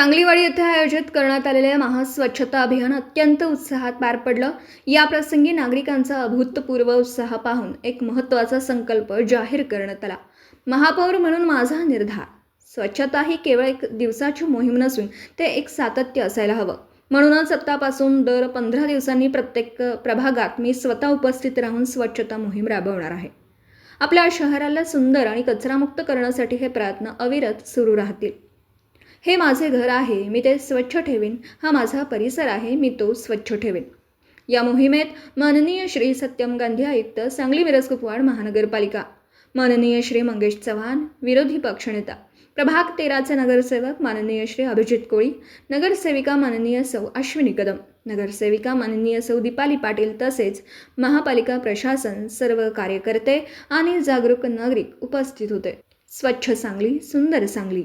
सांगलीवाडी येथे आयोजित करण्यात आलेले महास्वच्छता अभियान अत्यंत उत्साहात पार पडलं. या प्रसंगी नागरिकांचा अभूतपूर्व उत्साह पाहून एक महत्त्वाचा संकल्प जाहीर करण्यात आला. महापौर म्हणून माझा निर्धार. स्वच्छता ही केवळ एक दिवसाची मोहीम नसून ते एक सातत्य असायला हवं. म्हणूनच आत्तापासून दर 15 दिवसांनी प्रत्येक प्रभागात मी स्वतः उपस्थित राहून स्वच्छता मोहीम राबवणार आहे. आपल्या शहराला सुंदर आणि कचरामुक्त करण्यासाठी हे प्रयत्न अविरत सुरू राहतील. हे माझे घर आहे, मी ते स्वच्छ ठेवीन. हा माझा परिसर आहे, मी तो स्वच्छ ठेवीन. या मोहिमेत माननीय श्री सत्यम गांधी आयुक्त, सांगली मिरज कुपवाड महानगरपालिका, माननीय श्री मंगेश चव्हाण, विरोधी पक्षनेता, प्रभाग 13चे नगरसेवक माननीय श्री अभिजित कोळी, नगरसेविका माननीय सौ अश्विनी कदम, नगरसेविका माननीय सौ दीपाली पाटील तसेच महापालिका प्रशासन, सर्व कार्यकर्ते आणि जागरूक नागरिक उपस्थित होते. स्वच्छ सांगली, सुंदर सांगली.